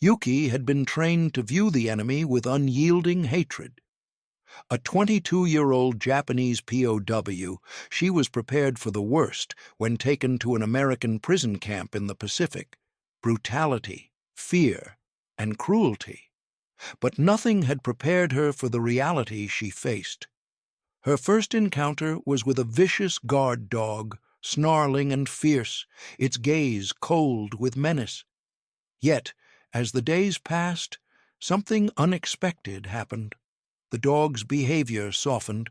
Yuki had been trained to view the enemy with unyielding hatred. A 22-year-old Japanese POW, she was prepared for the worst when taken to an American prison camp in the Pacific: brutality, fear, and cruelty. But nothing had prepared her for the reality she faced. Her first encounter was with a vicious guard dog, snarling and fierce, its gaze cold with menace. Yet, as the days passed, something unexpected happened. The dog's behavior softened,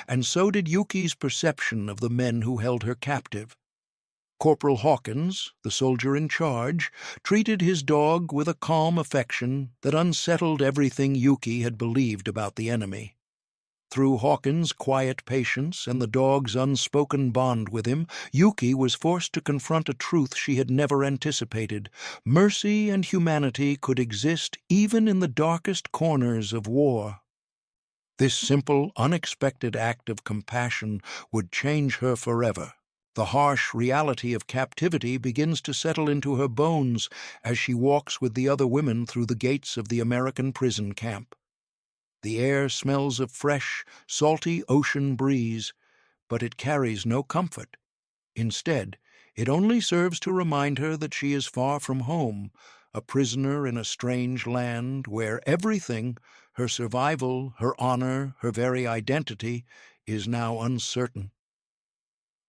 and so did Yuki's perception of the men who held her captive. Corporal Hawkins, the soldier in charge, treated his dog with a calm affection that unsettled everything Yuki had believed about the enemy. Through Hawkins' quiet patience and the dog's unspoken bond with him, Yuki was forced to confront a truth she had never anticipated. Mercy and humanity could exist even in the darkest corners of war. This simple, unexpected act of compassion would change her forever. The harsh reality of captivity begins to settle into her bones as she walks with the other women through the gates of the American prison camp. The air smells of fresh, salty ocean breeze, but it carries no comfort. Instead, it only serves to remind her that she is far from home, a prisoner in a strange land where everything, her survival, her honor, her very identity, is now uncertain.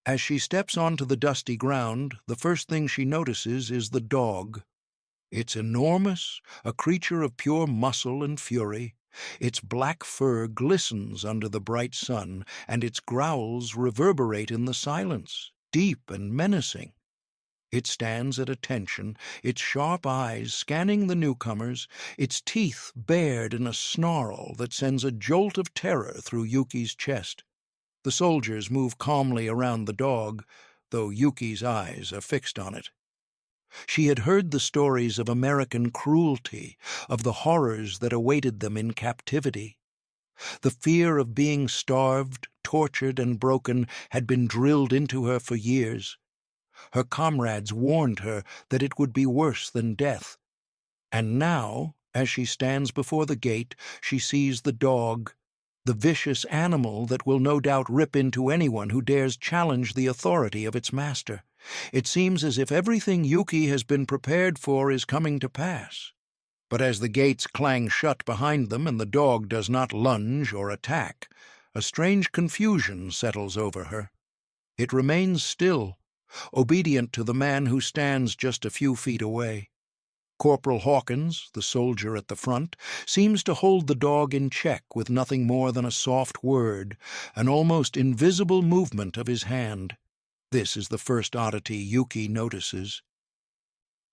As she steps onto the dusty ground, the first thing she notices is the dog. It's enormous, a creature of pure muscle and fury. Its black fur glistens under the bright sun, and its growls reverberate in the silence, deep and menacing. It stands at attention, its sharp eyes scanning the newcomers, its teeth bared in a snarl that sends a jolt of terror through Yuki's chest. The soldiers move calmly around the dog, though Yuki's eyes are fixed on it. She had heard the stories of American cruelty, of the horrors that awaited them in captivity. The fear of being starved, tortured, and broken had been drilled into her for years. Her comrades warned her that it would be worse than death. And now, as she stands before the gate, she sees the dog, the vicious animal that will no doubt rip into anyone who dares challenge the authority of its master. It seems as if everything Yuki has been prepared for is coming to pass. But as the gates clang shut behind them and the dog does not lunge or attack, a strange confusion settles over her. It remains still, obedient to the man who stands just a few feet away. Corporal Hawkins, the soldier at the front, seems to hold the dog in check with nothing more than a soft word, an almost invisible movement of his hand. This is the first oddity Yuki notices.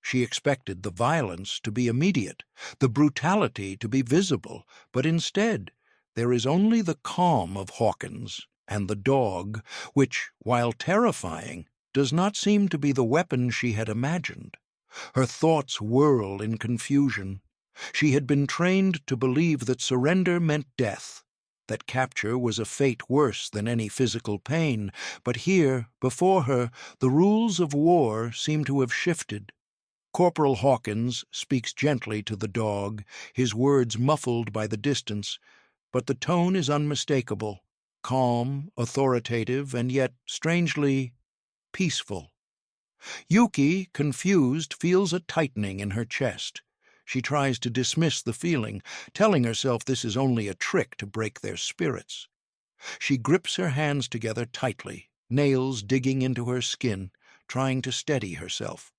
She expected the violence to be immediate, the brutality to be visible, but instead there is only the calm of Hawkins and the dog, which, while terrifying, does not seem to be the weapon she had imagined. Her thoughts whirl in confusion. She had been trained to believe that surrender meant death, that capture was a fate worse than any physical pain, but here, before her, the rules of war seem to have shifted. Corporal Hawkins speaks gently to the dog, his words muffled by the distance, but the tone is unmistakable, calm, authoritative, and yet, strangely, peaceful. Yuki, confused, feels a tightening in her chest. She tries to dismiss the feeling, telling herself this is only a trick to break their spirits. She grips her hands together tightly, nails digging into her skin, trying to steady herself.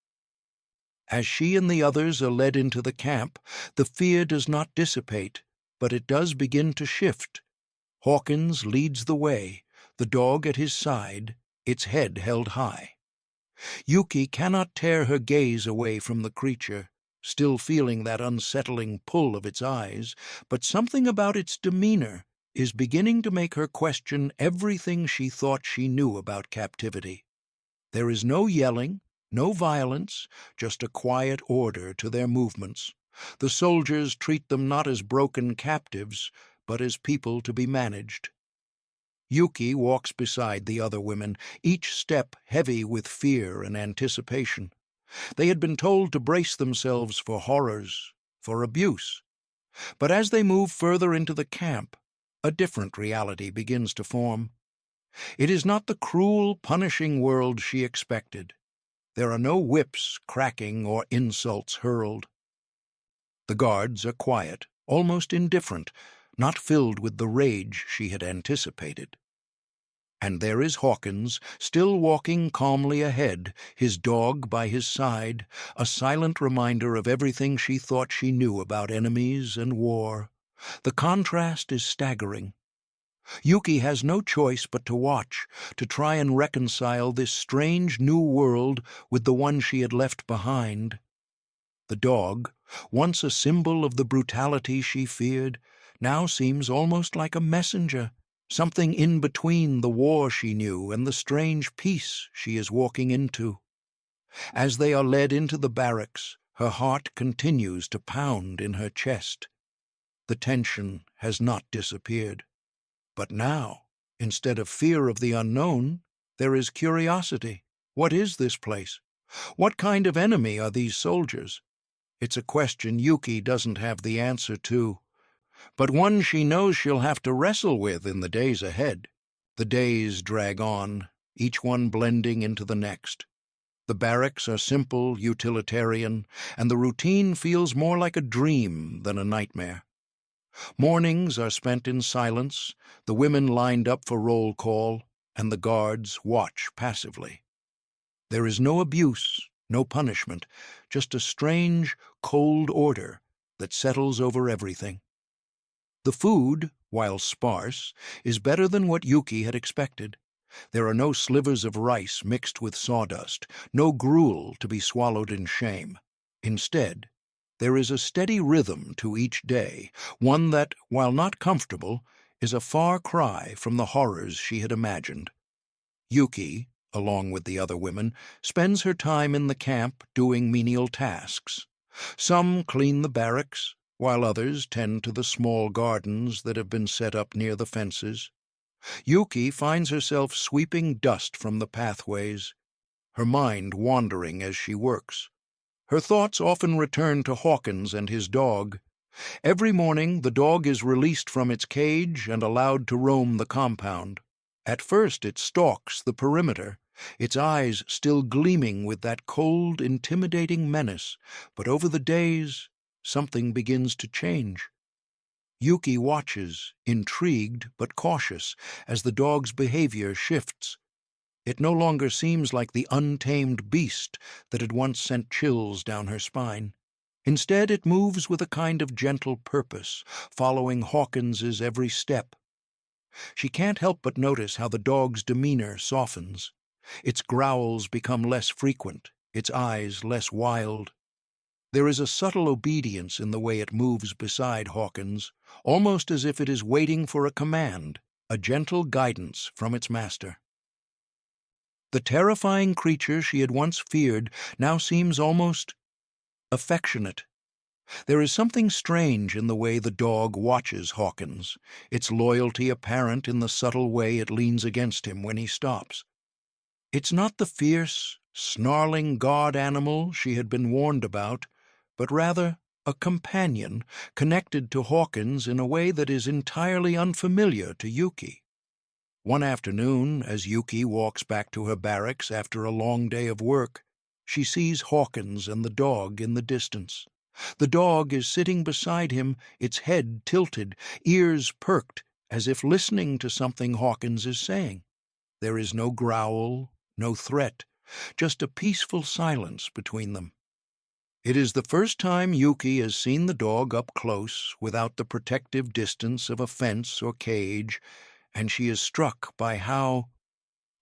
As she and the others are led into the camp, the fear does not dissipate, but it does begin to shift. Hawkins leads the way, the dog at his side, its head held high. Yuki cannot tear her gaze away from the creature, still feeling that unsettling pull of its eyes, but something about its demeanor is beginning to make her question everything she thought she knew about captivity. There is no yelling, no violence, just a quiet order to their movements. The soldiers treat them not as broken captives, but as people to be managed. Yuki walks beside the other women, each step heavy with fear and anticipation. They had been told to brace themselves for horrors, for abuse. But as they move further into the camp, a different reality begins to form. It is not the cruel, punishing world she expected. There are no whips cracking or insults hurled. The guards are quiet, almost indifferent, not filled with the rage she had anticipated. And there is Hawkins, still walking calmly ahead, his dog by his side, a silent reminder of everything she thought she knew about enemies and war. The contrast is staggering. Yuki has no choice but to watch, to try and reconcile this strange new world with the one she had left behind. The dog, once a symbol of the brutality she feared, now seems almost like a messenger, something in between the war she knew and the strange peace she is walking into. As they are led into the barracks, her heart continues to pound in her chest. The tension has not disappeared. But now, instead of fear of the unknown, there is curiosity. What is this place? What kind of enemy are these soldiers? It's a question Yuki doesn't have the answer to, but one she knows she'll have to wrestle with in the days ahead. The days drag on, each one blending into the next. The barracks are simple, utilitarian, and the routine feels more like a dream than a nightmare. Mornings are spent in silence, the women lined up for roll call, and the guards watch passively. There is no abuse, no punishment, just a strange, cold order that settles over everything. The food, while sparse, is better than what Yuki had expected. There are no slivers of rice mixed with sawdust, no gruel to be swallowed in shame. Instead, there is a steady rhythm to each day, one that, while not comfortable, is a far cry from the horrors she had imagined. Yuki, along with the other women, spends her time in the camp doing menial tasks. Some clean the barracks, while others tend to the small gardens that have been set up near the fences. Yuki finds herself sweeping dust from the pathways, her mind wandering as she works. Her thoughts often return to Hawkins and his dog. Every morning the dog is released from its cage and allowed to roam the compound. At first it stalks the perimeter, its eyes still gleaming with that cold, intimidating menace, but over the days something begins to change. Yuki watches, intrigued but cautious, as the dog's behavior shifts. It no longer seems like the untamed beast that had once sent chills down her spine. Instead, it moves with a kind of gentle purpose, following Hawkins's every step. She can't help but notice how the dog's demeanor softens. Its growls become less frequent, its eyes less wild. There is a subtle obedience in the way it moves beside Hawkins, almost as if it is waiting for a command, a gentle guidance from its master. The terrifying creature she had once feared now seems almost affectionate. There is something strange in the way the dog watches Hawkins, its loyalty apparent in the subtle way it leans against him when he stops. It's not the fierce, snarling guard animal she had been warned about, but rather a companion connected to Hawkins in a way that is entirely unfamiliar to Yuki. One afternoon, as Yuki walks back to her barracks after a long day of work, she sees Hawkins and the dog in the distance. The dog is sitting beside him, its head tilted, ears perked, as if listening to something Hawkins is saying. There is no growl, no threat, just a peaceful silence between them. It is the first time Yuki has seen the dog up close without the protective distance of a fence or cage, and she is struck by how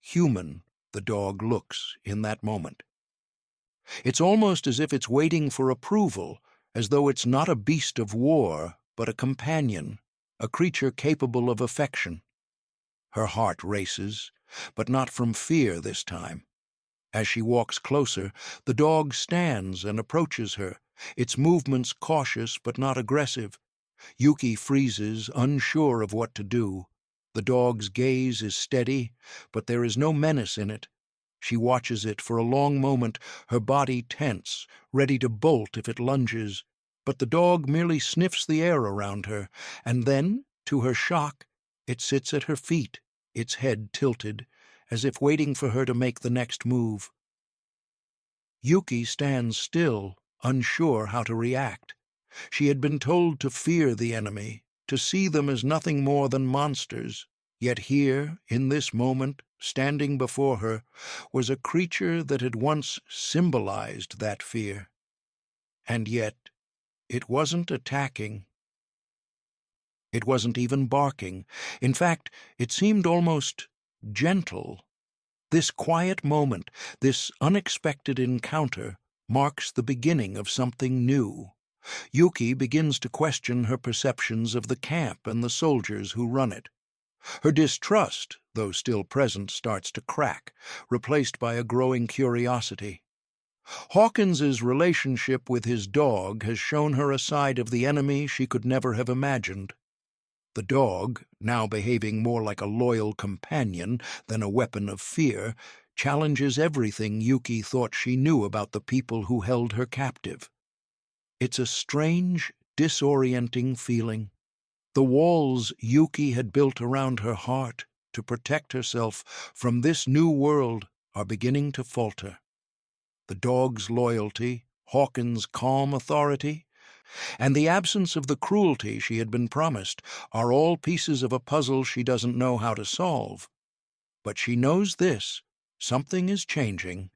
human the dog looks in that moment. It's almost as if it's waiting for approval, as though it's not a beast of war, but a companion, a creature capable of affection. Her heart races, but not from fear this time. As she walks closer, the dog stands and approaches her, its movements cautious but not aggressive. Yuki freezes, unsure of what to do. The dog's gaze is steady, but there is no menace in it. She watches it for a long moment, her body tense, ready to bolt if it lunges, but the dog merely sniffs the air around her, and then, to her shock, it sits at her feet, its head tilted, as if waiting for her to make the next move. Yuki stands still, unsure how to react. She had been told to fear the enemy, to see them as nothing more than monsters. Yet here, in this moment, standing before her, was a creature that had once symbolized that fear. And yet, it wasn't attacking. It wasn't even barking. In fact, it seemed almost gentle. This quiet moment, this unexpected encounter, marks the beginning of something new. Yuki begins to question her perceptions of the camp and the soldiers who run it. Her distrust, though still present, starts to crack, replaced by a growing curiosity. Hawkins's relationship with his dog has shown her a side of the enemy she could never have imagined. The dog, now behaving more like a loyal companion than a weapon of fear, challenges everything Yuki thought she knew about the people who held her captive. It's a strange, disorienting feeling. The walls Yuki had built around her heart to protect herself from this new world are beginning to falter. The dog's loyalty, Hawkins' calm authority, and the absence of the cruelty she had been promised are all pieces of a puzzle she doesn't know how to solve. But she knows this: something is changing,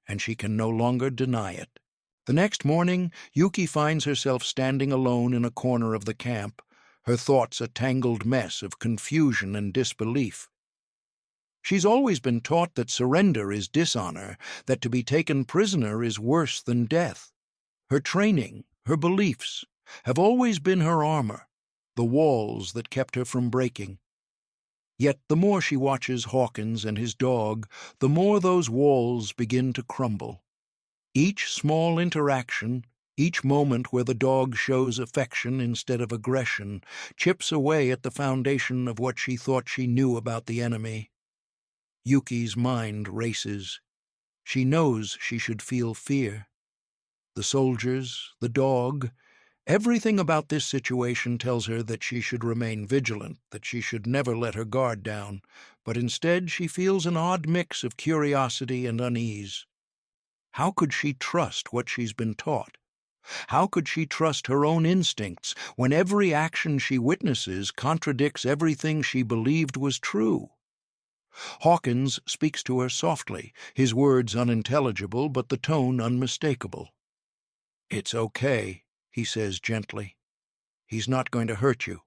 and she can no longer deny it. The next morning, Yuki finds herself standing alone in a corner of the camp, her thoughts a tangled mess of confusion and disbelief. She's always been taught that surrender is dishonor, that to be taken prisoner is worse than death. Her training, her beliefs, have always been her armor, the walls that kept her from breaking. Yet the more she watches Hawkins and his dog, the more those walls begin to crumble. Each small interaction, each moment where the dog shows affection instead of aggression, chips away at the foundation of what she thought she knew about the enemy. Yuki's mind races. She knows she should feel fear. The soldiers, the dog, everything about this situation tells her that she should remain vigilant, that she should never let her guard down, but instead she feels an odd mix of curiosity and unease. How could she trust what she's been taught? How could she trust her own instincts when every action she witnesses contradicts everything she believed was true? Hawkins speaks to her softly, his words unintelligible but the tone unmistakable. "It's okay," he says gently. "He's not going to hurt you."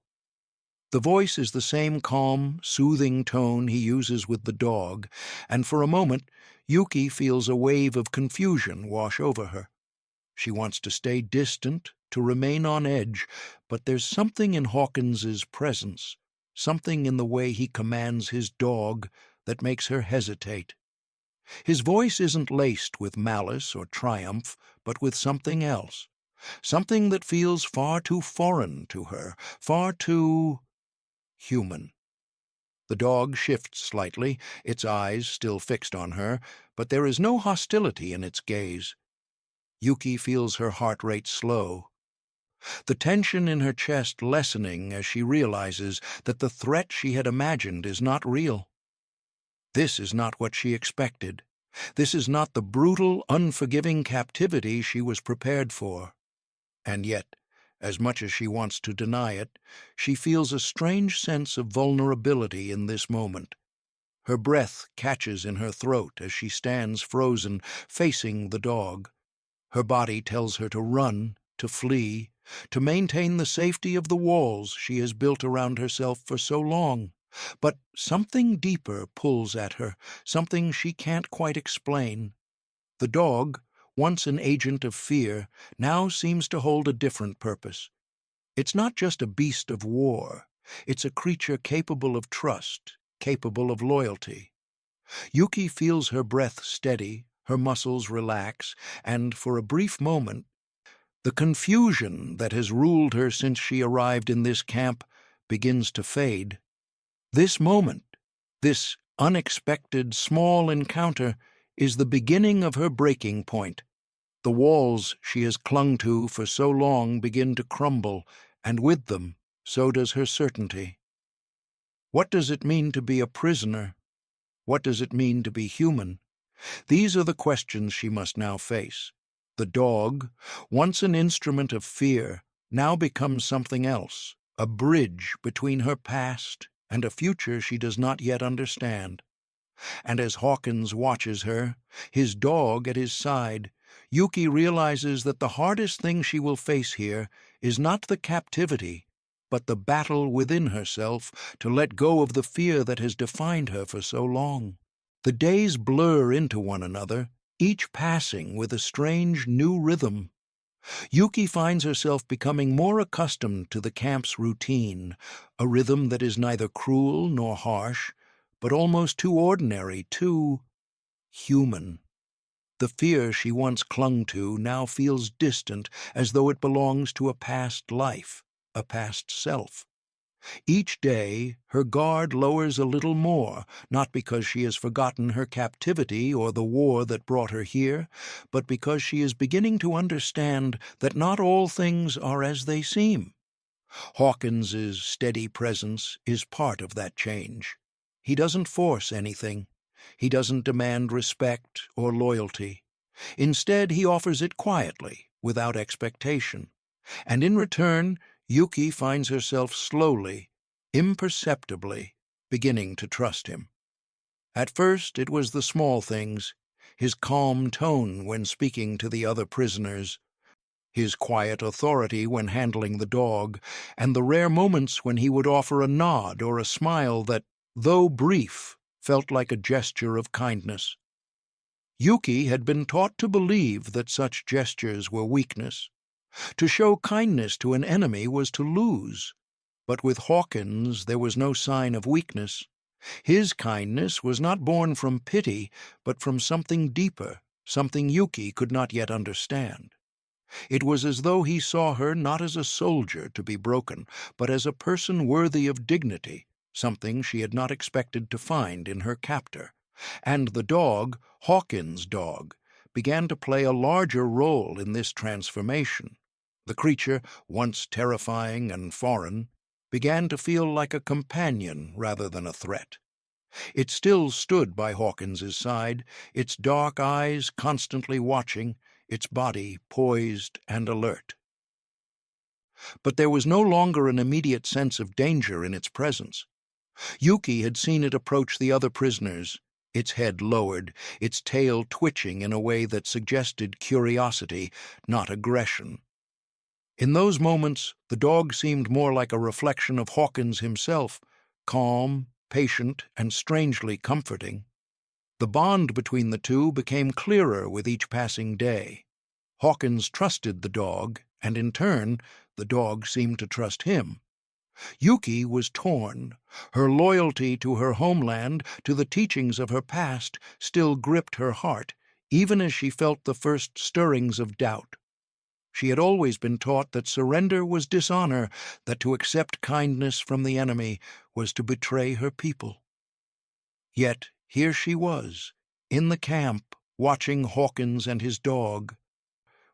The voice is the same calm, soothing tone he uses with the dog, and for a moment Yuki feels a wave of confusion wash over her. She wants to stay distant, to remain on edge, but there's something in Hawkins's presence, something in the way he commands his dog, that makes her hesitate. His voice isn't laced with malice or triumph, but with something else, something that feels far too foreign to her, far too human. The dog shifts slightly, its eyes still fixed on her, but there is no hostility in its gaze. Yuki feels her heart rate slow, the tension in her chest lessening as she realizes that the threat she had imagined is not real. This is not what she expected. This is not the brutal, unforgiving captivity she was prepared for. And yet, as much as she wants to deny it, she feels a strange sense of vulnerability in this moment. Her breath catches in her throat as she stands frozen, facing the dog. Her body tells her to run, to flee, to maintain the safety of the walls she has built around herself for so long. But something deeper pulls at her, something she can't quite explain. The dog, once an agent of fear, now seems to hold a different purpose. It's not just a beast of war. It's a creature capable of trust, capable of loyalty. Yuki feels her breath steady, her muscles relax, and for a brief moment, the confusion that has ruled her since she arrived in this camp begins to fade. This moment, this unexpected small encounter, is the beginning of her breaking point. The walls she has clung to for so long begin to crumble, and with them, so does her certainty. What does it mean to be a prisoner? What does it mean to be human? These are the questions she must now face. The dog, once an instrument of fear, now becomes something else, a bridge between her past and a future she does not yet understand. And as Hawkins watches her, his dog at his side, Yuki realizes that the hardest thing she will face here is not the captivity, but the battle within herself to let go of the fear that has defined her for so long. The days blur into one another, each passing with a strange new rhythm. Yuki finds herself becoming more accustomed to the camp's routine, a rhythm that is neither cruel nor harsh, but almost too ordinary, too human. The fear she once clung to now feels distant, as though it belongs to a past life, a past self. Each day, her guard lowers a little more, not because she has forgotten her captivity or the war that brought her here, but because she is beginning to understand that not all things are as they seem. Hawkins's steady presence is part of that change. He doesn't force anything. He doesn't demand respect or loyalty. Instead, he offers it quietly, without expectation. And in return, Yuki finds herself slowly, imperceptibly, beginning to trust him. At first, it was the small things, his calm tone when speaking to the other prisoners, his quiet authority when handling the dog, and the rare moments when he would offer a nod or a smile that, though brief, felt like a gesture of kindness. Yuki had been taught to believe that such gestures were weakness. To show kindness to an enemy was to lose. But with Hawkins there was no sign of weakness. His kindness was not born from pity, but from something deeper, something Yuki could not yet understand. It was as though he saw her not as a soldier to be broken, but as a person worthy of dignity, something she had not expected to find in her captor. And the dog, Hawkins' dog, began to play a larger role in this transformation. The creature, once terrifying and foreign, began to feel like a companion rather than a threat. It still stood by Hawkins's side, its dark eyes constantly watching, its body poised and alert. But there was no longer an immediate sense of danger in its presence. Yuki had seen it approach the other prisoners, its head lowered, its tail twitching in a way that suggested curiosity, not aggression. In those moments, the dog seemed more like a reflection of Hawkins himself, calm, patient, and strangely comforting. The bond between the two became clearer with each passing day. Hawkins trusted the dog, and in turn, the dog seemed to trust him. Yuki was torn. Her loyalty to her homeland, to the teachings of her past, still gripped her heart, even as she felt the first stirrings of doubt. She had always been taught that surrender was dishonor, that to accept kindness from the enemy was to betray her people. Yet here she was, in the camp, watching Hawkins and his dog,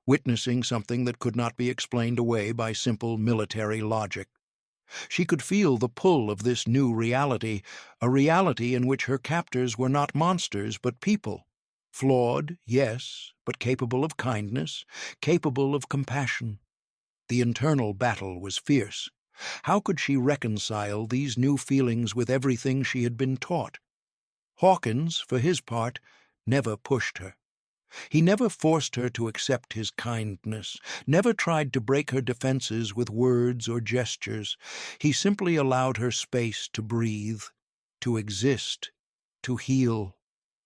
witnessing something that could not be explained away by simple military logic. She could feel the pull of this new reality, a reality in which her captors were not monsters but people. Flawed, yes, but capable of kindness, capable of compassion. The internal battle was fierce. How could she reconcile these new feelings with everything she had been taught? Hawkins, for his part, never pushed her. He never forced her to accept his kindness, never tried to break her defenses with words or gestures. He simply allowed her space to breathe, to exist, to heal.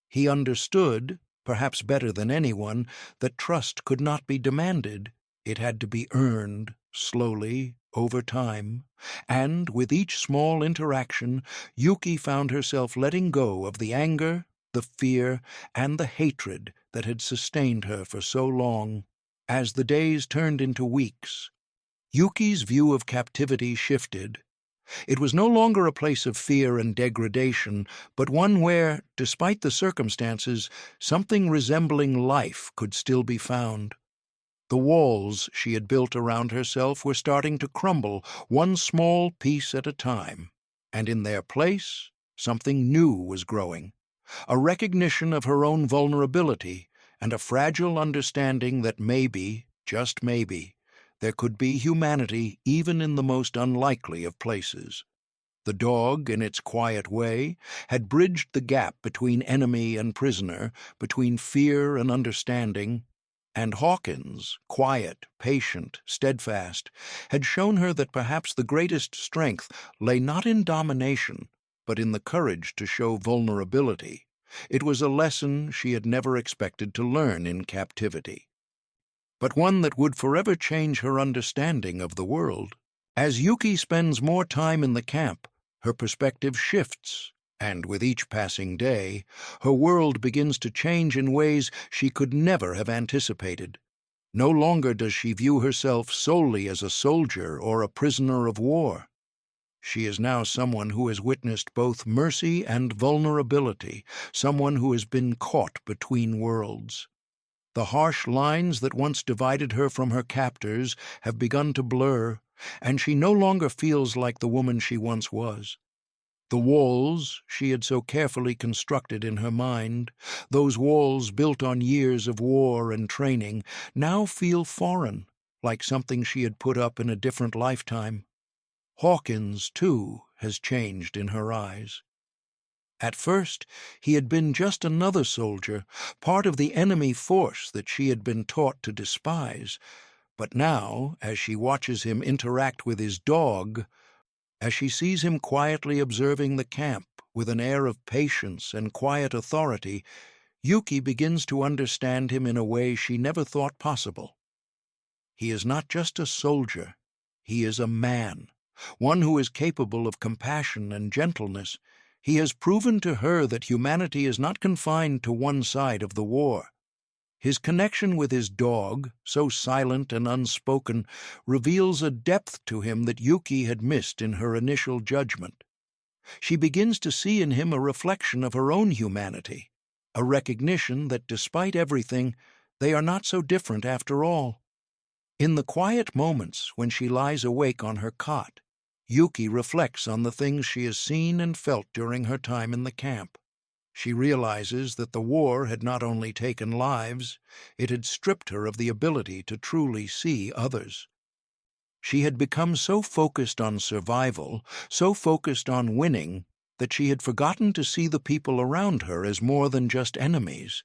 He understood, perhaps better than anyone, that trust could not be demanded. It had to be earned, slowly, over time. And, with each small interaction, Yuki found herself letting go of the anger, the fear, and the hatred that had sustained her for so long. As the days turned into weeks, Yuki's view of captivity shifted. It was no longer a place of fear and degradation, but one where, despite the circumstances, something resembling life could still be found. The walls she had built around herself were starting to crumble, one small piece at a time, and in their place, something new was growing, a recognition of her own vulnerability and a fragile understanding that maybe, just maybe, there could be humanity even in the most unlikely of places. The dog, in its quiet way, had bridged the gap between enemy and prisoner, between fear and understanding, and Hawkins, quiet, patient, steadfast, had shown her that perhaps the greatest strength lay not in domination, but in the courage to show vulnerability. It was a lesson she had never expected to learn in captivity, but one that would forever change her understanding of the world. As Yuki spends more time in the camp, her perspective shifts, and with each passing day, her world begins to change in ways she could never have anticipated. No longer does she view herself solely as a soldier or a prisoner of war. She is now someone who has witnessed both mercy and vulnerability, someone who has been caught between worlds. The harsh lines that once divided her from her captors have begun to blur, and she no longer feels like the woman she once was. The walls she had so carefully constructed in her mind, those walls built on years of war and training, now feel foreign, like something she had put up in a different lifetime. Hawkins, too, has changed in her eyes. At first, he had been just another soldier, part of the enemy force that she had been taught to despise. But now, as she watches him interact with his dog, as she sees him quietly observing the camp with an air of patience and quiet authority, Yuki begins to understand him in a way she never thought possible. He is not just a soldier, he is a man, one who is capable of compassion and gentleness. He has proven to her that humanity is not confined to one side of the war. His connection with his dog, so silent and unspoken, reveals a depth to him that Yuki had missed in her initial judgment. She begins to see in him a reflection of her own humanity, a recognition that despite everything, they are not so different after all. In the quiet moments when she lies awake on her cot, Yuki reflects on the things she has seen and felt during her time in the camp. She realizes that the war had not only taken lives, it had stripped her of the ability to truly see others. She had become so focused on survival, so focused on winning, that she had forgotten to see the people around her as more than just enemies.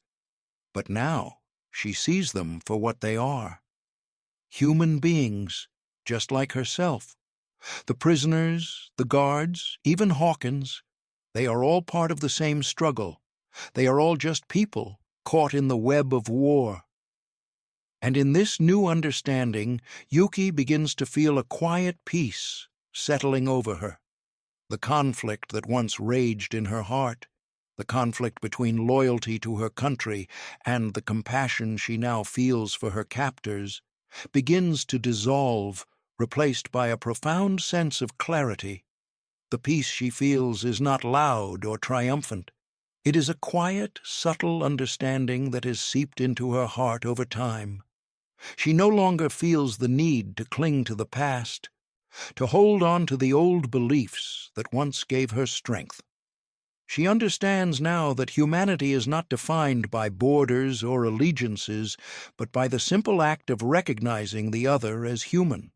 But now she sees them for what they are. Human beings, just like herself. The prisoners, the guards, even Hawkins, they are all part of the same struggle. They are all just people caught in the web of war. And in this new understanding, Yuki begins to feel a quiet peace settling over her. The conflict that once raged in her heart, the conflict between loyalty to her country and the compassion she now feels for her captors, begins to dissolve, replaced by a profound sense of clarity. The peace she feels is not loud or triumphant. It is a quiet, subtle understanding that has seeped into her heart over time. She no longer feels the need to cling to the past, to hold on to the old beliefs that once gave her strength. She understands now that humanity is not defined by borders or allegiances, but by the simple act of recognizing the other as human.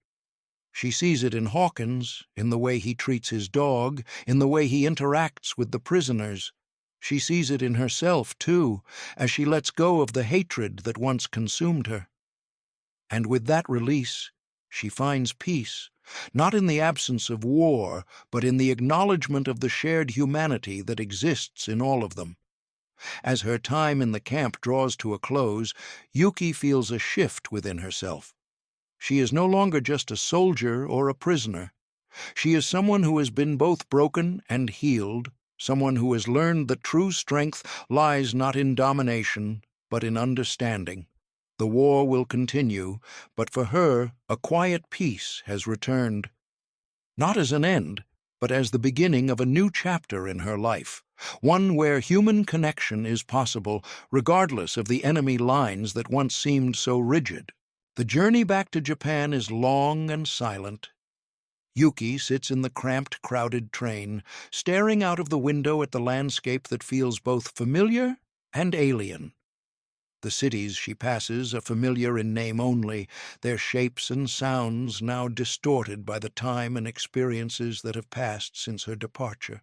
She sees it in Hawkins, in the way he treats his dog, in the way he interacts with the prisoners. She sees it in herself, too, as she lets go of the hatred that once consumed her. And with that release, she finds peace, not in the absence of war, but in the acknowledgement of the shared humanity that exists in all of them. As her time in the camp draws to a close, Yuki feels a shift within herself. She is no longer just a soldier or a prisoner. She is someone who has been both broken and healed, someone who has learned that true strength lies not in domination, but in understanding. The war will continue, but for her a quiet peace has returned. Not as an end, but as the beginning of a new chapter in her life, one where human connection is possible regardless of the enemy lines that once seemed so rigid. The journey back to Japan is long and silent. Yuki sits in the cramped, crowded train, staring out of the window at the landscape that feels both familiar and alien. The cities she passes are familiar in name only, their shapes and sounds now distorted by the time and experiences that have passed since her departure.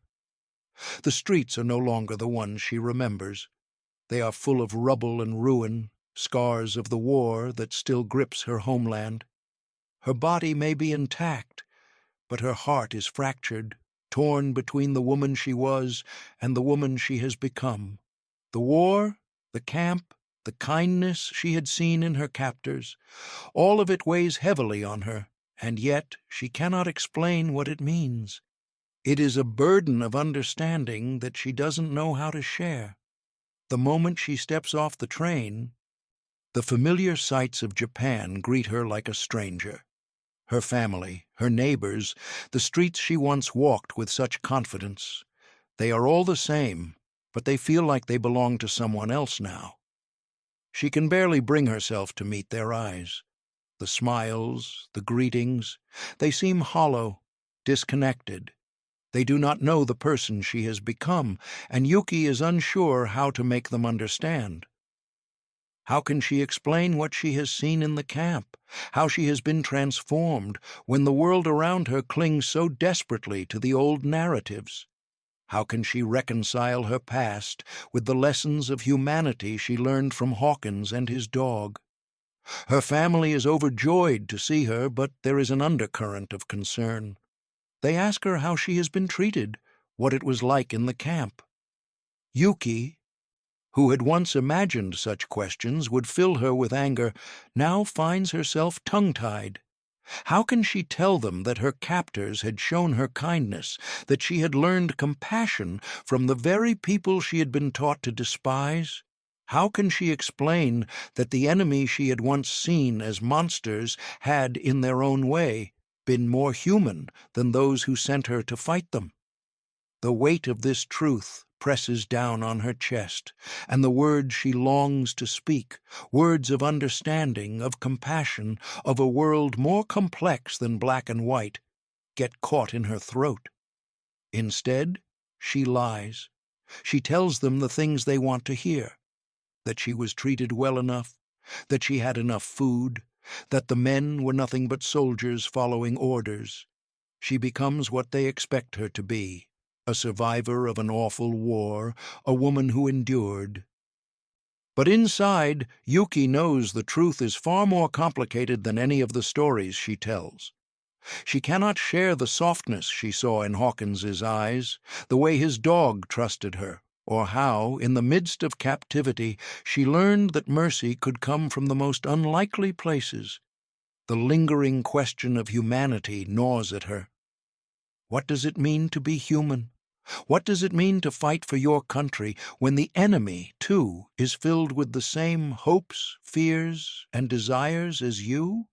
The streets are no longer the ones she remembers. They are full of rubble and ruin, scars of the war that still grips her homeland. Her body may be intact, but her heart is fractured, torn between the woman she was and the woman she has become. The war, the camp, the kindness she had seen in her captors, all of it weighs heavily on her, and yet she cannot explain what it means. It is a burden of understanding that she doesn't know how to share. The moment she steps off the train, the familiar sights of Japan greet her like a stranger. Her family, her neighbors, the streets she once walked with such confidence. They are all the same, but they feel like they belong to someone else now. She can barely bring herself to meet their eyes. The smiles, the greetings, they seem hollow, disconnected. They do not know the person she has become, and Yuki is unsure how to make them understand. How can she explain what she has seen in the camp, how she has been transformed, when the world around her clings so desperately to the old narratives? How can she reconcile her past with the lessons of humanity she learned from Hawkins and his dog? Her family is overjoyed to see her, but there is an undercurrent of concern. They ask her how she has been treated, what it was like in the camp. Yuki, who had once imagined such questions would fill her with anger, now finds herself tongue-tied. How can she tell them that her captors had shown her kindness, that she had learned compassion from the very people she had been taught to despise? How can she explain that the enemy she had once seen as monsters had, in their own way, been more human than those who sent her to fight them? The weight of this truth presses down on her chest, and the words she longs to speak, words of understanding, of compassion, of a world more complex than black and white, get caught in her throat. Instead, she lies. She tells them the things they want to hear, that she was treated well enough, that she had enough food, that the men were nothing but soldiers following orders. She becomes what they expect her to be, a survivor of an awful war, a woman who endured. But inside, Yuki knows the truth is far more complicated than any of the stories she tells. She cannot share the softness she saw in Hawkins's eyes, the way his dog trusted her, or how, in the midst of captivity, she learned that mercy could come from the most unlikely places. The lingering question of humanity gnaws at her. What does it mean to be human? What does it mean to fight for your country when the enemy, too, is filled with the same hopes, fears, and desires as you?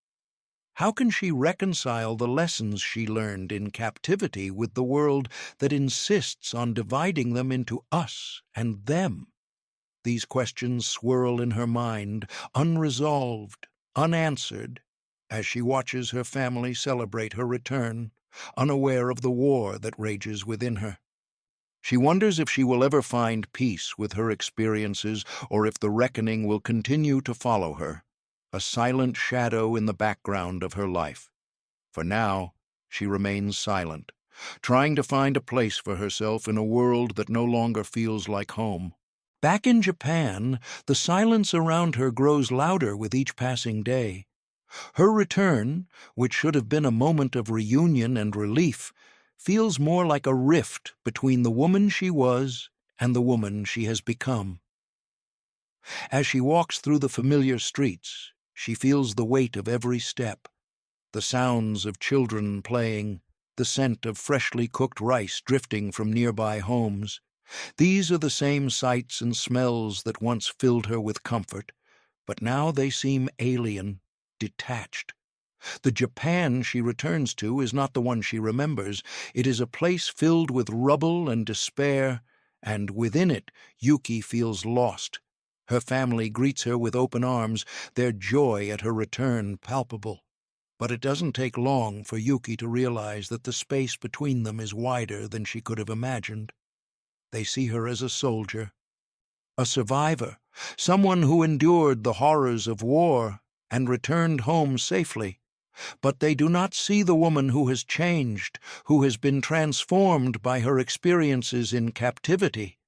How can she reconcile the lessons she learned in captivity with the world that insists on dividing them into us and them? These questions swirl in her mind, unresolved, unanswered, as she watches her family celebrate her return, unaware of the war that rages within her. She wonders if she will ever find peace with her experiences or if the reckoning will continue to follow her, a silent shadow in the background of her life. For now, she remains silent, trying to find a place for herself in a world that no longer feels like home. Back in Japan, the silence around her grows louder with each passing day. Her return, which should have been a moment of reunion and relief, feels more like a rift between the woman she was and the woman she has become. As she walks through the familiar streets, she feels the weight of every step, the sounds of children playing, the scent of freshly cooked rice drifting from nearby homes. These are the same sights and smells that once filled her with comfort, but now they seem alien, detached. The Japan she returns to is not the one she remembers. It is a place filled with rubble and despair, and within it Yuki feels lost. Her family greets her with open arms, their joy at her return palpable. But it doesn't take long for Yuki to realize that the space between them is wider than she could have imagined. They see her as a soldier, a survivor, someone who endured the horrors of war and returned home safely. But they do not see the woman who has changed, who has been transformed by her experiences in captivity.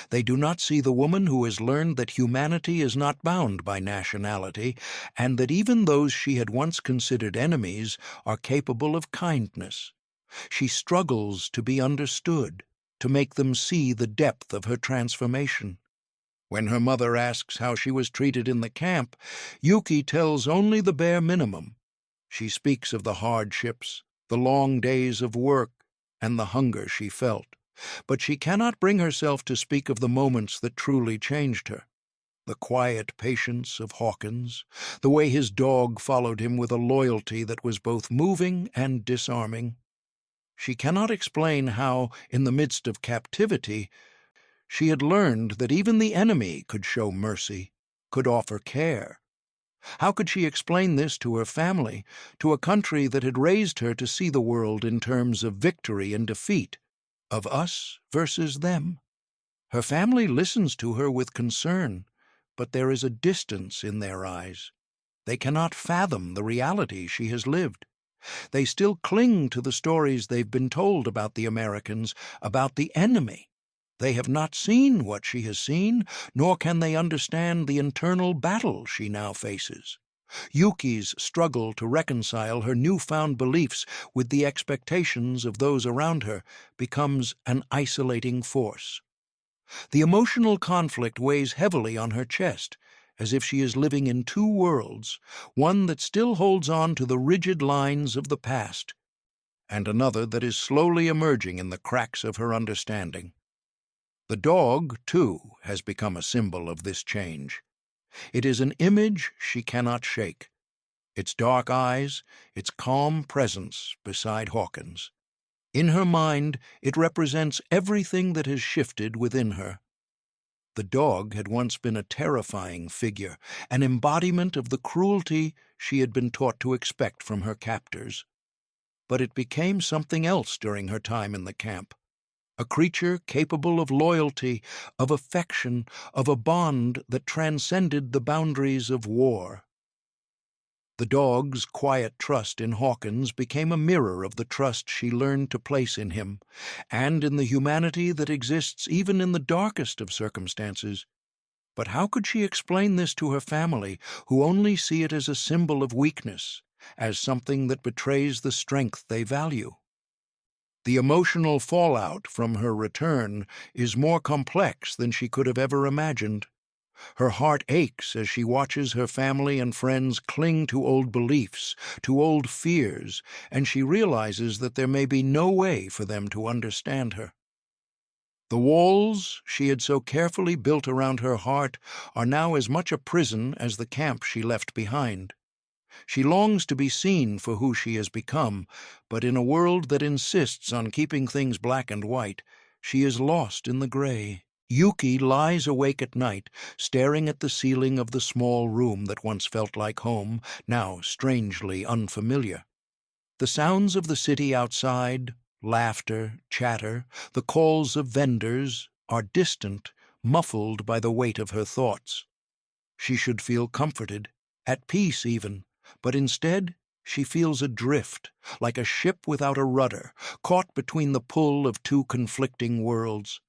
They do not see the woman who has learned that humanity is not bound by nationality, and that even those she had once considered enemies are capable of kindness. She struggles to be understood, to make them see the depth of her transformation. When her mother asks how she was treated in the camp, Yuki tells only the bare minimum. She speaks of the hardships, the long days of work, and the hunger she felt. But she cannot bring herself to speak of the moments that truly changed her. The quiet patience of Hawkins, the way his dog followed him with a loyalty that was both moving and disarming. She cannot explain how, in the midst of captivity, she had learned that even the enemy could show mercy, could offer care. How could she explain this to her family, to a country that had raised her to see the world in terms of victory and defeat, of us versus them? Her family listens to her with concern, but there is a distance in their eyes. They cannot fathom the reality she has lived. They still cling to the stories they've been told about the Americans, about the enemy. They have not seen what she has seen, nor can they understand the internal battle she now faces. Yuki's struggle to reconcile her newfound beliefs with the expectations of those around her becomes an isolating force. The emotional conflict weighs heavily on her chest, as if she is living in two worlds, one that still holds on to the rigid lines of the past, and another that is slowly emerging in the cracks of her understanding. The dog, too, has become a symbol of this change. It is an image she cannot shake. Its dark eyes, its calm presence beside Hawkins. In her mind, it represents everything that has shifted within her. The dog had once been a terrifying figure, an embodiment of the cruelty she had been taught to expect from her captors. But it became something else during her time in the camp. A creature capable of loyalty, of affection, of a bond that transcended the boundaries of war. The dog's quiet trust in Hawkins became a mirror of the trust she learned to place in him, and in the humanity that exists even in the darkest of circumstances. But how could she explain this to her family, who only see it as a symbol of weakness, as something that betrays the strength they value? The emotional fallout from her return is more complex than she could have ever imagined. Her heart aches as she watches her family and friends cling to old beliefs, to old fears, and she realizes that there may be no way for them to understand her. The walls she had so carefully built around her heart are now as much a prison as the camp she left behind. She longs to be seen for who she has become, but in a world that insists on keeping things black and white, she is lost in the gray. Yuki lies awake at night, staring at the ceiling of the small room that once felt like home, now strangely unfamiliar. The sounds of the city outside, laughter, chatter, the calls of vendors, are distant, muffled by the weight of her thoughts. She should feel comforted, at peace even, but instead she feels adrift, like a ship without a rudder, caught between the pull of two conflicting worlds.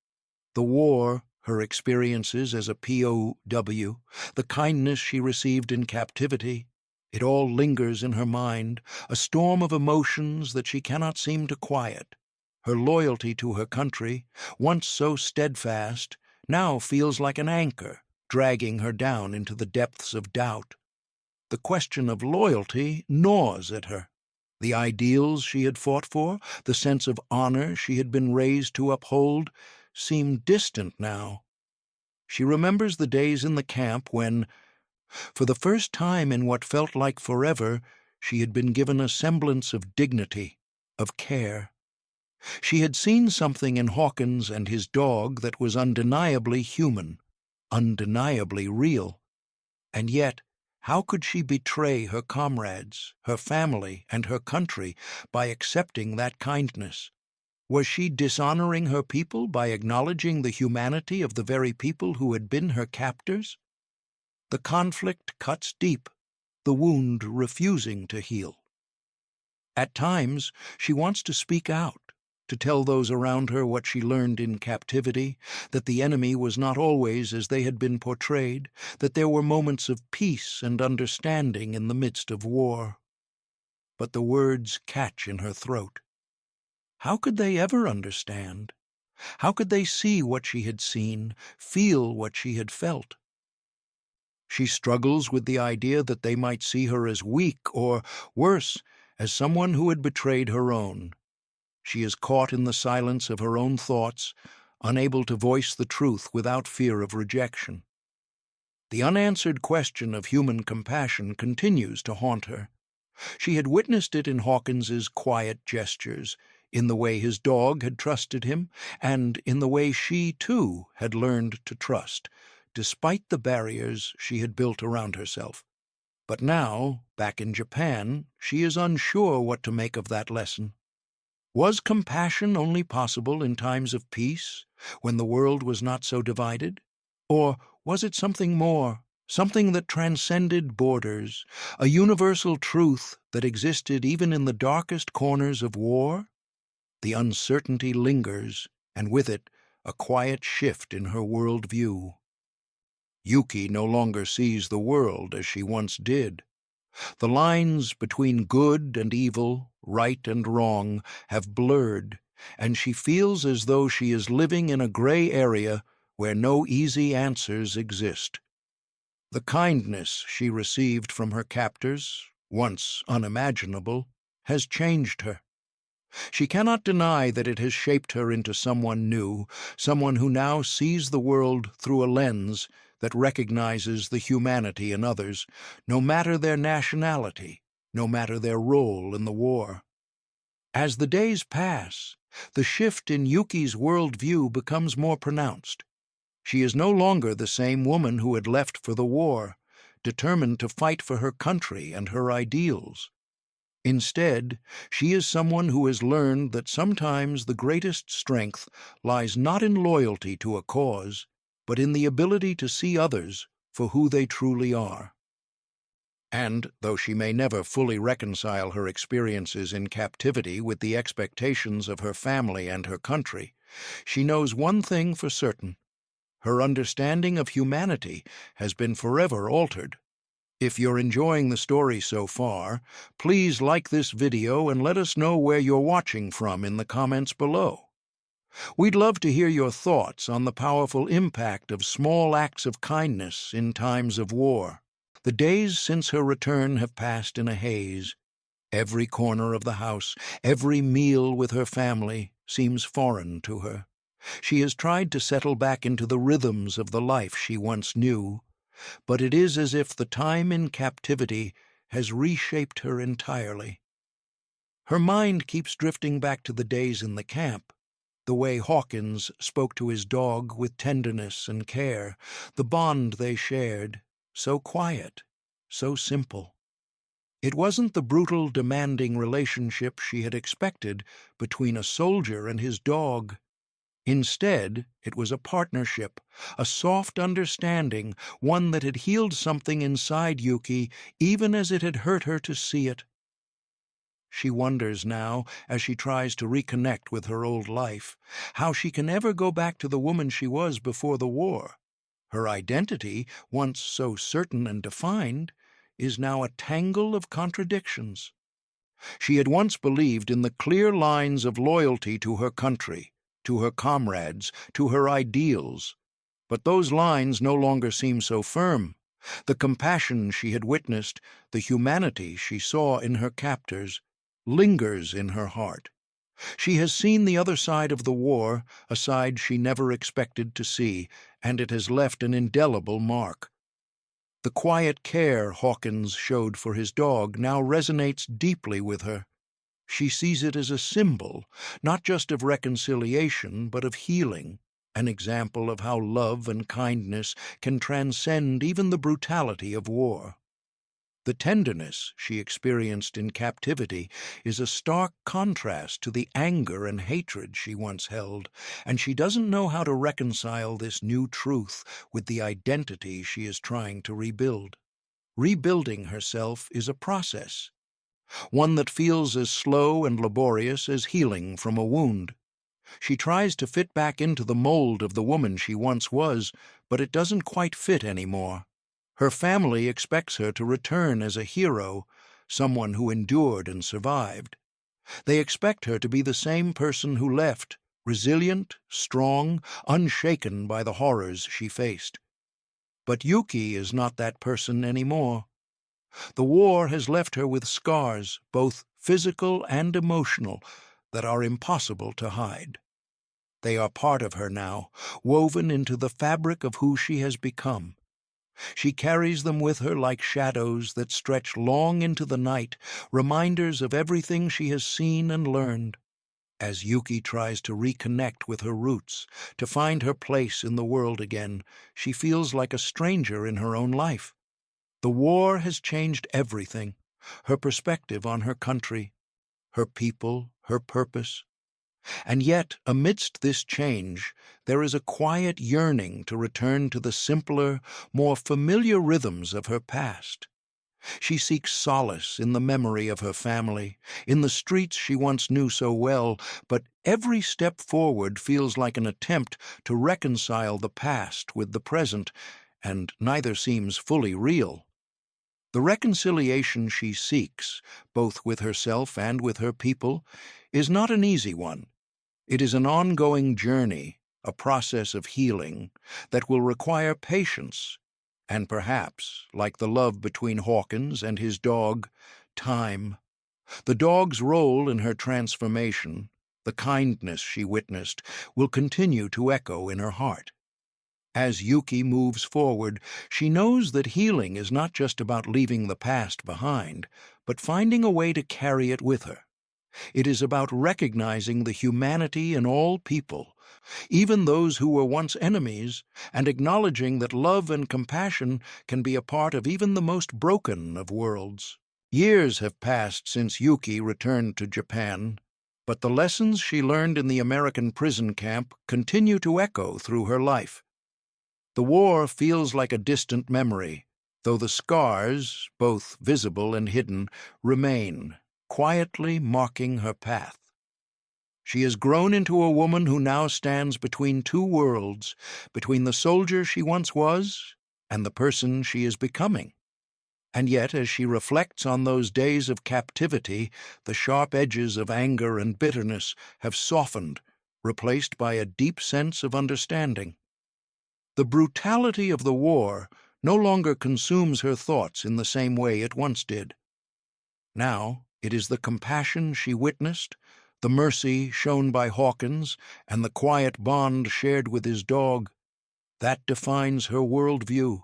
The war, her experiences as a POW, the kindness she received in captivity, it all lingers in her mind, a storm of emotions that she cannot seem to quiet. Her loyalty to her country, once so steadfast, now feels like an anchor, dragging her down into the depths of doubt. The question of loyalty gnaws at her. The ideals she had fought for, the sense of honor she had been raised to uphold, seem distant now. She remembers the days in the camp when, for the first time in what felt like forever, she had been given a semblance of dignity, of care. She had seen something in Hawkins and his dog that was undeniably human, undeniably real. And yet, how could she betray her comrades, her family, and her country by accepting that kindness? Was she dishonoring her people by acknowledging the humanity of the very people who had been her captors? The conflict cuts deep, the wound refusing to heal. At times, she wants to speak out, to tell those around her what she learned in captivity, that the enemy was not always as they had been portrayed, that there were moments of peace and understanding in the midst of war. But the words catch in her throat. How could they ever understand? How could they see what she had seen, feel what she had felt? She struggles with the idea that they might see her as weak or, worse, as someone who had betrayed her own. She is caught in the silence of her own thoughts, unable to voice the truth without fear of rejection. The unanswered question of human compassion continues to haunt her. She had witnessed it in Hawkins's quiet gestures, in the way his dog had trusted him, and in the way she, too, had learned to trust, despite the barriers she had built around herself. But now, back in Japan, she is unsure what to make of that lesson. Was compassion only possible in times of peace, when the world was not so divided? Or was it something more, something that transcended borders, a universal truth that existed even in the darkest corners of war? The uncertainty lingers, and with it, a quiet shift in her world view. Yuki no longer sees the world as she once did. The lines between good and evil, right and wrong, have blurred, and she feels as though she is living in a gray area where no easy answers exist. The kindness she received from her captors, once unimaginable, has changed her. She cannot deny that it has shaped her into someone new, someone who now sees the world through a lens that recognizes the humanity in others, no matter their nationality, no matter their role in the war. As the days pass, the shift in Yuki's worldview becomes more pronounced. She is no longer the same woman who had left for the war, determined to fight for her country and her ideals. Instead, she is someone who has learned that sometimes the greatest strength lies not in loyalty to a cause, but in the ability to see others for who they truly are. And, though she may never fully reconcile her experiences in captivity with the expectations of her family and her country, she knows one thing for certain: her understanding of humanity has been forever altered. If you're enjoying the story so far, please like this video and let us know where you're watching from in the comments below. We'd love to hear your thoughts on the powerful impact of small acts of kindness in times of war. The days since her return have passed in a haze. Every corner of the house, every meal with her family seems foreign to her. She has tried to settle back into the rhythms of the life she once knew, but it is as if the time in captivity has reshaped her entirely. Her mind keeps drifting back to the days in the camp, the way Hawkins spoke to his dog with tenderness and care, the bond they shared, so quiet, so simple. It wasn't the brutal, demanding relationship she had expected between a soldier and his dog. Instead, it was a partnership, a soft understanding, one that had healed something inside Yuki, even as it had hurt her to see it. She wonders now, as she tries to reconnect with her old life, how she can ever go back to the woman she was before the war. Her identity, once so certain and defined, is now a tangle of contradictions. She had once believed in the clear lines of loyalty to her country, to her comrades, to her ideals. But those lines no longer seem so firm. The compassion she had witnessed, the humanity she saw in her captors, lingers in her heart. She has seen the other side of the war, a side she never expected to see, and it has left an indelible mark. The quiet care Hawkins showed for his dog now resonates deeply with her. She sees it as a symbol, not just of reconciliation, but of healing, an example of how love and kindness can transcend even the brutality of war. The tenderness she experienced in captivity is a stark contrast to the anger and hatred she once held, and she doesn't know how to reconcile this new truth with the identity she is trying to rebuild. Rebuilding herself is a process, one that feels as slow and laborious as healing from a wound. She tries to fit back into the mold of the woman she once was, but it doesn't quite fit anymore. Her family expects her to return as a hero, someone who endured and survived. They expect her to be the same person who left, resilient, strong, unshaken by the horrors she faced. But Yuki is not that person anymore. The war has left her with scars, both physical and emotional, that are impossible to hide. They are part of her now, woven into the fabric of who she has become. She carries them with her like shadows that stretch long into the night, reminders of everything she has seen and learned. As Yuki tries to reconnect with her roots, to find her place in the world again, she feels like a stranger in her own life. The war has changed everything, her perspective on her country, her people, her purpose. And yet, amidst this change, there is a quiet yearning to return to the simpler, more familiar rhythms of her past. She seeks solace in the memory of her family, in the streets she once knew so well, but every step forward feels like an attempt to reconcile the past with the present, and neither seems fully real. The reconciliation she seeks, both with herself and with her people, is not an easy one. It is an ongoing journey, a process of healing, that will require patience, and perhaps, like the love between Hawkins and his dog, time. The dog's role in her transformation, the kindness she witnessed, will continue to echo in her heart. As Yuki moves forward, she knows that healing is not just about leaving the past behind, but finding a way to carry it with her. It is about recognizing the humanity in all people, even those who were once enemies, and acknowledging that love and compassion can be a part of even the most broken of worlds. Years have passed since Yuki returned to Japan, but the lessons she learned in the American prison camp continue to echo through her life. The war feels like a distant memory, though the scars, both visible and hidden, remain, quietly marking her path. She has grown into a woman who now stands between two worlds, between the soldier she once was and the person she is becoming. And yet, as she reflects on those days of captivity, the sharp edges of anger and bitterness have softened, replaced by a deep sense of understanding. The brutality of the war no longer consumes her thoughts in the same way it once did. Now it is the compassion she witnessed, the mercy shown by Hawkins, and the quiet bond shared with his dog, that defines her worldview.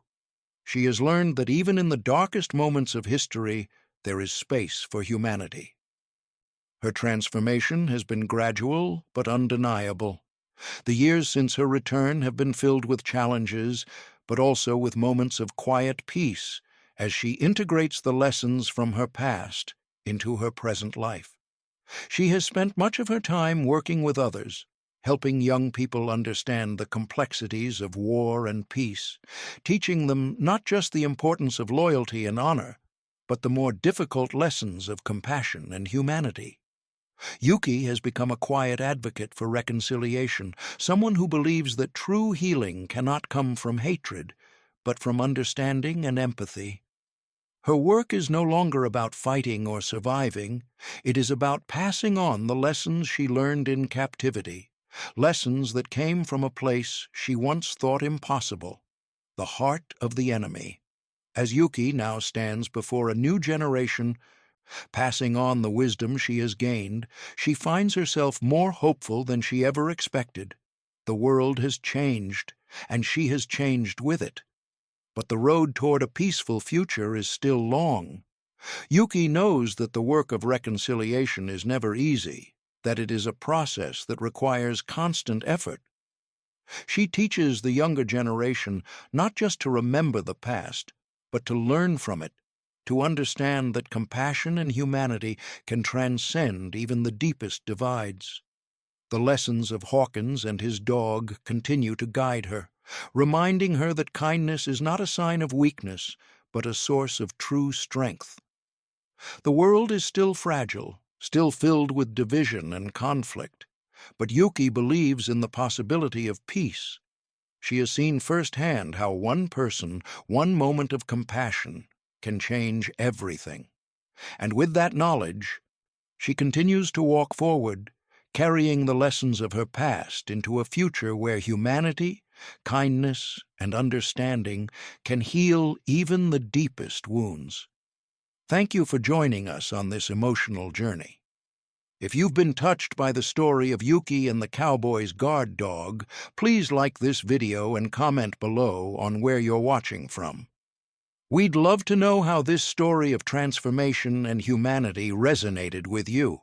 She has learned that even in the darkest moments of history, there is space for humanity. Her transformation has been gradual but undeniable. The years since her return have been filled with challenges, but also with moments of quiet peace as she integrates the lessons from her past into her present life. She has spent much of her time working with others, helping young people understand the complexities of war and peace, teaching them not just the importance of loyalty and honor, but the more difficult lessons of compassion and humanity. Yuki has become a quiet advocate for reconciliation, someone who believes that true healing cannot come from hatred, but from understanding and empathy. Her work is no longer about fighting or surviving. It is about passing on the lessons she learned in captivity, lessons that came from a place she once thought impossible, the heart of the enemy. As Yuki now stands before a new generation, passing on the wisdom she has gained, she finds herself more hopeful than she ever expected. The world has changed, and she has changed with it. but the road toward a peaceful future is still long. Yuki knows that the work of reconciliation is never easy, that it is a process that requires constant effort. She teaches the younger generation not just to remember the past, but to learn from it, to understand that compassion and humanity can transcend even the deepest divides. The lessons of Hawkins and his dog continue to guide her, reminding her that kindness is not a sign of weakness, but a source of true strength. The world is still fragile, still filled with division and conflict, but Yuki believes in the possibility of peace. She has seen firsthand how one person, one moment of compassion, can change everything. And with that knowledge, she continues to walk forward, carrying the lessons of her past into a future where humanity, kindness, and understanding can heal even the deepest wounds. Thank you for joining us on this emotional journey. If you've been touched by the story of Yuki and the Cowboy's guard dog, please like this video and comment below on where you're watching from. We'd love to know how this story of transformation and humanity resonated with you.